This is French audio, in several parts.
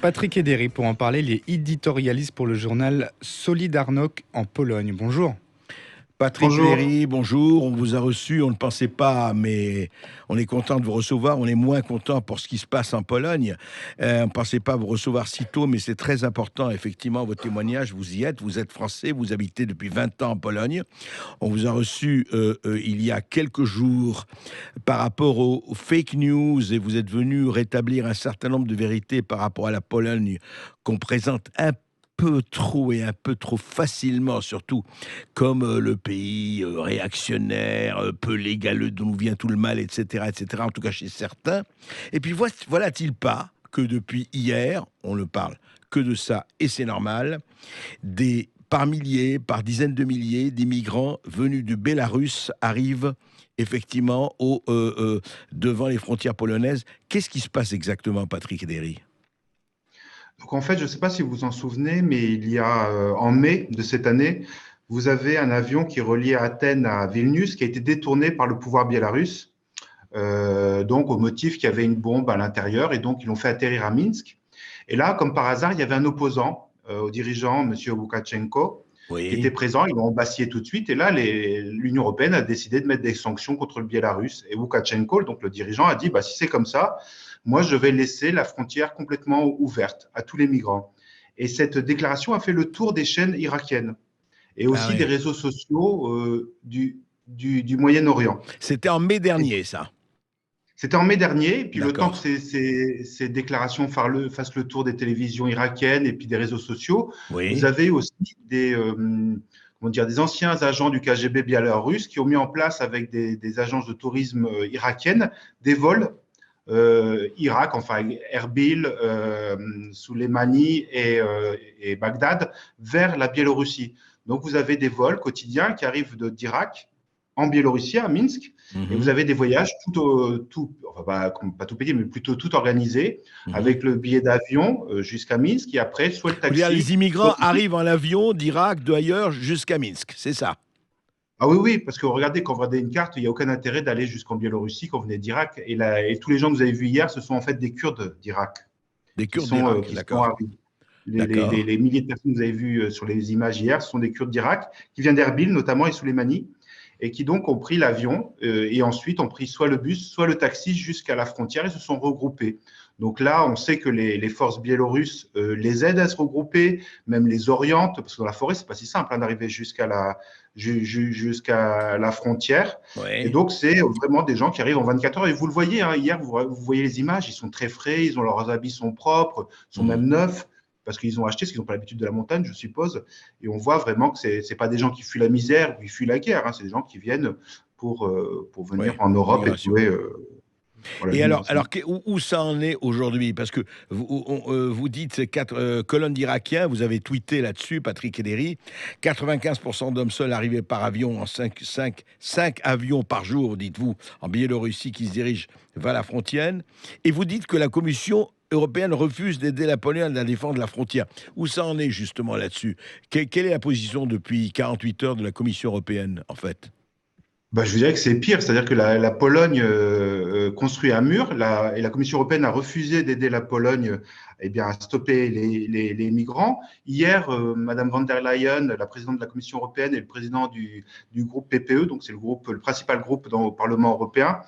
Patrick Ederi pour en parler. Il est éditorialiste pour le journal Solidarność en Pologne. Bonjour. Patrick Bonjour. Léry, bonjour. On vous a reçu, on ne pensait pas, mais on est content de vous recevoir. On est moins content pour ce qui se passe en Pologne. On ne pensait pas vous recevoir si tôt, mais c'est très important, effectivement, votre témoignage. Vous êtes français, vous habitez depuis 20 ans en Pologne. On vous a reçu il y a quelques jours par rapport aux fake news et vous êtes venu rétablir un certain nombre de vérités par rapport à la Pologne qu'on présente un peu trop et un peu trop facilement, surtout comme le pays réactionnaire, peu légal, d'où vient tout le mal, etc., etc., en tout cas chez certains. Et puis voilà-t-il pas que depuis hier, on ne parle que de ça, et c'est normal, par milliers, par dizaines de milliers, des migrants venus du Bélarus arrivent effectivement devant les frontières polonaises. Qu'est-ce qui se passe exactement, Patrick Derry? Donc en fait, je ne sais pas si vous vous en souvenez, mais il y a en mai de cette année, vous avez un avion qui reliait Athènes à Vilnius qui a été détourné par le pouvoir biélorusse, donc au motif qu'il y avait une bombe à l'intérieur, et donc ils l'ont fait atterrir à Minsk. Et là, comme par hasard, il y avait un opposant au dirigeant, M. Loukachenko, qui était Oui. présent. Ils l'ont embassié tout de suite. Et là, l'Union européenne a décidé de mettre des sanctions contre le Biélarus. Et Loukachenko, donc le dirigeant, a dit bah, si c'est comme ça, moi, je vais laisser la frontière complètement ouverte à tous les migrants. Et cette déclaration a fait le tour des chaînes irakiennes et Ah aussi des oui. réseaux sociaux du Moyen-Orient. C'était en mai dernier, ça. C'était en mai dernier, et puis le temps que D'accord. ces déclarations fassent le tour des télévisions irakiennes et puis des réseaux sociaux, vous Oui. avez aussi des anciens agents du KGB biélorusse qui ont mis en place avec des agences de tourisme irakiennes des vols Irak, enfin Erbil, Soleimani et Bagdad, vers la Biélorussie. Donc vous avez des vols quotidiens qui arrivent d'Irak en Biélorussie, à Minsk, et vous Mhm. avez des voyages enfin pas tout payés, mais plutôt tout organisés, Mhm. avec le billet d'avion jusqu'à Minsk, et après, soit le Vous voulez dire, taxi, les soit immigrants le bus. arrivent en avion d'Irak, d'ailleurs, jusqu'à Minsk, c'est ça? Ah oui, oui, parce que regardez, quand vous regardez une carte, il n'y a aucun intérêt d'aller jusqu'en Biélorussie quand vous venez d'Irak. Et tous les gens que vous avez vus hier, ce sont en fait des Kurdes d'Irak Des Kurdes d'Irak, qui sont d'accord. arrivés. D'accord. Les milliers de personnes que vous avez vues sur les images hier, ce sont des Kurdes d'Irak qui viennent d'Erbil notamment et Soleimani, et qui donc ont pris l'avion et ensuite ont pris soit le bus, soit le taxi jusqu'à la frontière et se sont regroupés. Donc là, on sait que les forces biélorusses les aident à se regrouper, même les orientent, parce que dans la forêt, c'est pas si simple d'arriver jusqu'à la frontière. Et Oui. donc, c'est vraiment des gens qui arrivent en 24 heures. Et vous le voyez, hein, hier, vous voyez les images, ils sont très frais, leurs habits sont propres, sont Mhm. même neufs, parce qu'ils ont acheté, parce qu'ils n'ont pas l'habitude de la montagne, je suppose. Et on voit vraiment que ce n'est pas des gens qui fuient la misère ou qui fuient la guerre, hein, c'est des gens qui viennent pour venir Oui. en Europe et L'immigration. trouver voilà, Et alors, l'immigration. où ça en est aujourd'hui? Parce que vous dites ces 4 colonnes d'Irakiens, vous avez tweeté là-dessus, Patrick Ederi, 95% d'hommes seuls arrivés par avion en 5 avions par jour, dites-vous, en Biélorussie qui se dirigent vers la frontière. Et vous dites que la Commission européenne refuse d'aider la Pologne à défendre la frontière. Où ça en est justement là-dessus? Quelle est la position depuis 48 heures de la Commission européenne, en fait? Bah, je vous dirais que c'est pire, c'est-à-dire que la Pologne construit un mur et la Commission européenne a refusé d'aider la Pologne eh bien, à stopper les migrants. Hier, Madame von der Leyen, la présidente de la Commission européenne et le président du groupe PPE, donc c'est le principal groupe au Parlement européen,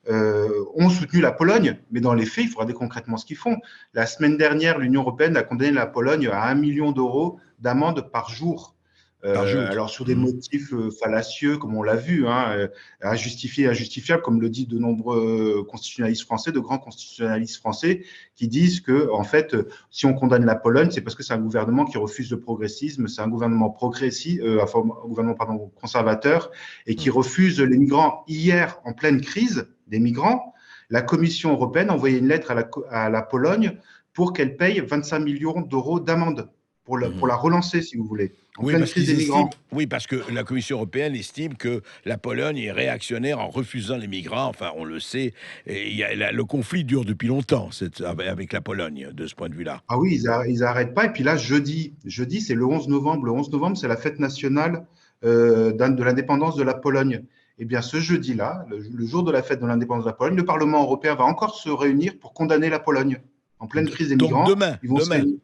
ont soutenu la Pologne. Mais dans les faits, il faut regarder concrètement ce qu'ils font. La semaine dernière, l'Union européenne a condamné la Pologne à 1 million d'euros d'amende par jour. Par jour. Alors sur des motifs fallacieux, comme on l'a vu, hein, injustifiés, injustifiables, comme le disent de nombreux constitutionnalistes français, de grands constitutionnalistes français, qui disent que, en fait, si on condamne la Pologne, c'est parce que c'est un gouvernement qui refuse le progressisme, c'est un gouvernement enfin, un gouvernement conservateur, et qui Mhm. refuse les migrants. Hier, en pleine crise des migrants, la Commission européenne a envoyé une lettre à la Pologne pour qu'elle paye 25 millions d'euros d'amende pour Mhm. la relancer, si vous voulez, en Oui, pleine parce crise qu'ils des estiment, migrants. oui, parce que la Commission européenne estime que la Pologne est réactionnaire en refusant les migrants. Enfin, on le sait. Et le conflit dure depuis longtemps avec la Pologne, de ce point de vue-là. Ah oui, ils n'arrêtent pas. Et puis là, jeudi, c'est le 11 novembre. Le 11 novembre, c'est la fête nationale de l'indépendance de la Pologne. Eh bien, ce jeudi-là, le jour de la fête de l'indépendance de la Pologne, le Parlement européen va encore se réunir pour condamner la Pologne. en pleine crise des Donc migrants. demain, Ils vont se réunir.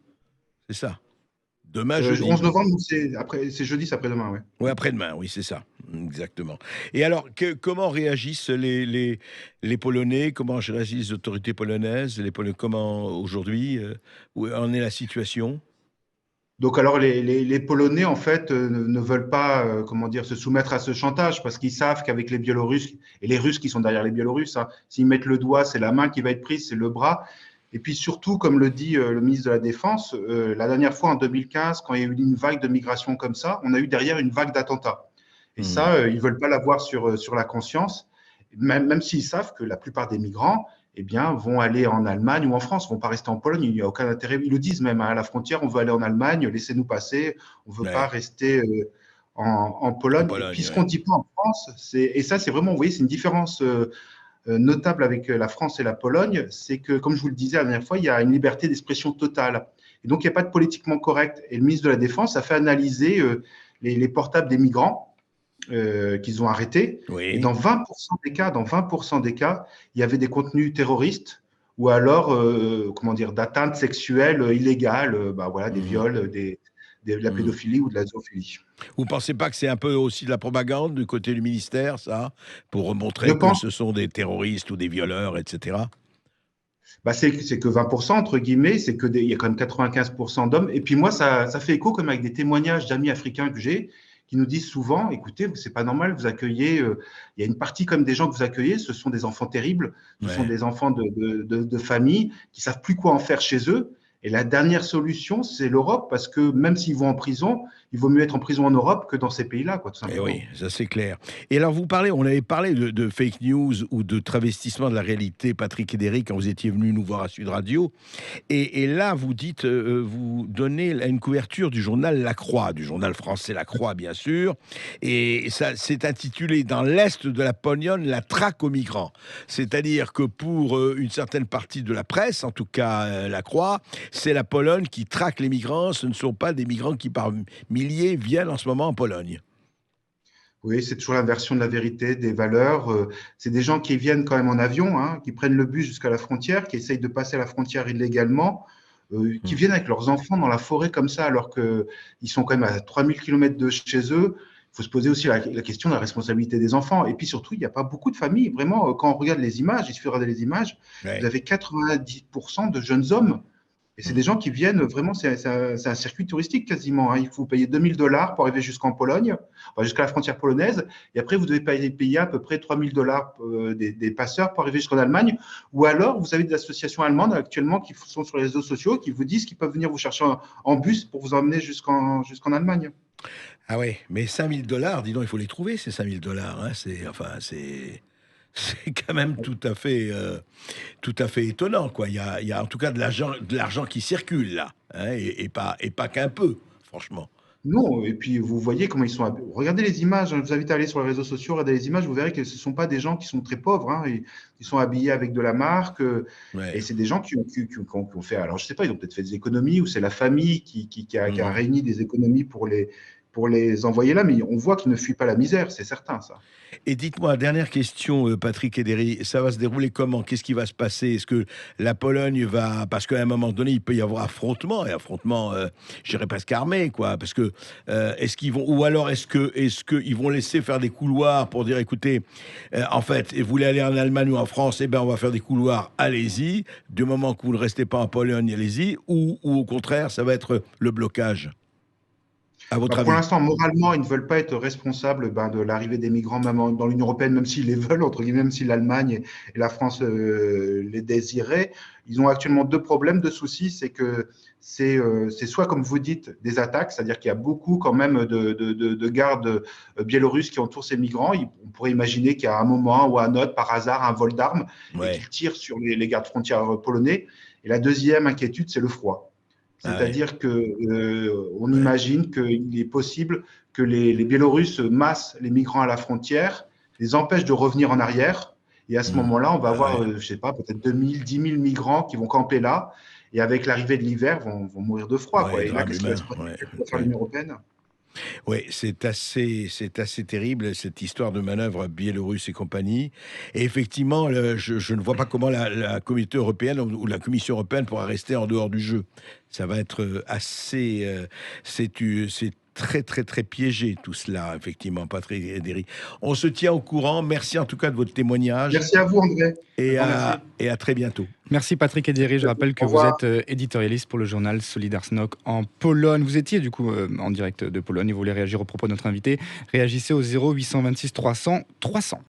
c'est ça. Demain, jeudi. 11 novembre, c'est jeudi, c'est après-demain, ouais. Oui, après-demain, oui, c'est ça, exactement. Et alors, comment réagissent les Polonais? Comment réagissent les autorités polonaises? Comment aujourd'hui, où en est la situation? Donc alors les Polonais en fait ne veulent pas comment dire se soumettre à ce chantage parce qu'ils savent qu'avec les Biélorusses et les Russes qui sont derrière les Biélorusses, hein, s'ils mettent le doigt, c'est la main qui va être prise, c'est le bras. Et puis surtout, comme le dit le ministre de la Défense, la dernière fois en 2015, quand il y a eu une vague de migration comme ça, on a eu derrière une vague d'attentats. Et ça, ils veulent pas l'avoir sur la conscience, même s'ils savent que la plupart des migrants eh bien, vont aller en Allemagne ou en France, vont pas rester en Pologne. Il n'y a aucun intérêt. Ils le disent même hein, à la frontière, on veut aller en Allemagne, laissez-nous passer. On veut pas Ouais, rester en en Pologne. Et puis Pologne, ce ouais. qu'on dit pas en France, et ça c'est vraiment, vous voyez, c'est une différence notable avec la France et la Pologne, c'est que, comme je vous le disais la dernière fois, il y a une liberté d'expression totale. Et donc, il n'y a pas de politiquement correct. Et le ministre de la Défense a fait analyser les portables des migrants qu'ils ont arrêtés. Et Oui. dans 20% des cas, il y avait des contenus terroristes ou alors, comment dire, d'atteintes sexuelles illégales, bah voilà, des Mhm, viols, de la mhm. pédophilie ou de la zoophilie. Vous pensez pas que c'est un peu aussi de la propagande du côté du ministère, ça, pour Je montrer que pense, ce sont des terroristes ou des violeurs, etc. bah c'est que 20%, entre guillemets, il y a quand même 95% d'hommes. Et puis moi, ça fait écho comme avec des témoignages d'amis africains que j'ai qui nous disent souvent, écoutez, c'est pas normal, vous accueillez, il y a une partie comme des gens que vous accueillez, ce sont des enfants terribles, ce sont Ouais. des enfants de familles qui savent plus quoi en faire chez eux. Et la dernière solution, c'est l'Europe, parce que même s'ils vont en prison, il vaut mieux être en prison en Europe que dans ces pays-là, quoi, tout Eh oui, simplement. ça c'est clair. Et alors on avait parlé de fake news ou de travestissement de la réalité, Patrick et Derek, quand vous étiez venus nous voir à Sud Radio. Et là, vous dites, vous donnez une couverture du journal La Croix, du journal français La Croix, bien sûr. Et ça, c'est intitulé Dans l'Est de la Pologne, la traque aux migrants. C'est-à-dire que pour une certaine partie de la presse, en tout cas La Croix, c'est la Pologne qui traque les migrants. Ce ne sont pas des migrants qui par milliers viennent en ce moment en Pologne. Oui, c'est toujours l'inversion de la vérité, des valeurs. C'est des gens qui viennent quand même en avion, hein, qui prennent le bus jusqu'à la frontière, qui essayent de passer la frontière illégalement, qui Hmm. viennent avec leurs enfants dans la forêt comme ça, alors qu'ils sont quand même à 3000 km de chez eux. Il faut se poser aussi la question de la responsabilité des enfants. Et puis surtout, il n'y a pas beaucoup de familles. Vraiment, quand on regarde les images, il suffit de regarder les images, vous Ouais. avez 90% de jeunes hommes et c'est des Hmm. gens qui viennent vraiment, c'est un circuit touristique quasiment, hein. Il faut payer 2000 $ pour arriver jusqu'en Pologne, enfin, jusqu'à la frontière polonaise. Et après, vous devez payer à peu près 3000 $ des passeurs pour arriver jusqu'en Allemagne. Ou alors, vous avez des associations allemandes actuellement qui sont sur les réseaux sociaux qui vous disent qu'ils peuvent venir vous chercher en bus pour vous emmener jusqu'en Allemagne. Ah ouais, mais 5 000 $, dis donc, il faut les trouver, ces 5 000 $. Hein. C'est quand même tout à fait étonnant, quoi. Il y a en tout cas de l'argent qui circule là, hein, et pas qu'un peu, franchement. Non, et puis vous voyez comment ils sont. Regardez les images, hein. Je vous invite à aller sur les réseaux sociaux, regardez les images, vous verrez que ce ne sont pas des gens qui sont très pauvres, hein. Ils sont habillés avec de la marque, et Ouais. c'est des gens qui ont fait. Alors, je ne sais pas, ils ont peut-être fait des économies, ou c'est la famille qui a Mhm. réuni des économies pour les envoyer là, mais on voit qu'ils ne fuient pas la misère, c'est certain, ça. Et dites-moi, dernière question, Patrick Ederi, ça va se dérouler comment? Qu'est-ce qui va se passer? Est-ce que la Pologne va... Parce qu'à un moment donné, il peut y avoir affrontement, et affrontement, je dirais presque armé, quoi. Parce que, est-ce qu'ils vont... Ou alors, est-ce qu'ils vont laisser faire des couloirs pour dire, écoutez, en fait, vous voulez aller en Allemagne ou en France, eh bien, on va faire des couloirs, allez-y. Du moment que vous ne restez pas en Pologne, allez-y. Ou au contraire, ça va être le blocage, à Bah, votre pour avis? l'instant, moralement, ils ne veulent pas être responsables de l'arrivée des migrants, même dans l'Union européenne, même s'ils les veulent, entre guillemets, même si l'Allemagne et la France les désiraient. Ils ont actuellement deux problèmes, deux soucis. C'est que c'est soit, comme vous dites, des attaques, c'est-à-dire qu'il y a beaucoup quand même de gardes biélorusses qui entourent ces migrants. On pourrait imaginer qu'à un moment ou à un autre, par hasard, un vol d'armes et Ouais. qu'ils tirent sur les gardes frontières polonais. Et la deuxième inquiétude, c'est le froid. Ah ouais. C'est-à-dire que on Ouais. imagine qu'il est possible que les Biélorusses massent les migrants à la frontière, les empêchent de revenir en arrière. Et à ce Mhm. moment-là, on va Ah avoir, ouais. je ne sais pas, peut-être 2000, 10 000 migrants qui vont camper là. Et avec l'arrivée de l'hiver, vont mourir de froid, quoi. Ouais, Et là, drame qu'est-ce qui va humain. se passer? Ouais. Qu'est-ce que va faire Ouais. l'Union européenne? Oui, c'est assez terrible cette histoire de manœuvre biélorusse et compagnie. Et effectivement, je ne vois pas comment la communauté européenne ou la Commission européenne pourra rester en dehors du jeu. Ça va être assez, c'est très très très piégé tout cela, effectivement, Patrick et Derry. On se tient au courant. Merci en tout cas de votre témoignage Merci à vous, André. Un grand merci. et à très bientôt. Merci Patrick Ediri. Je rappelle que Au vous revoir. êtes éditorialiste pour le journal Solidarność en Pologne. Vous étiez du coup en direct de Pologne et vous voulez réagir au propos de notre invité. Réagissez au 0826 300 300.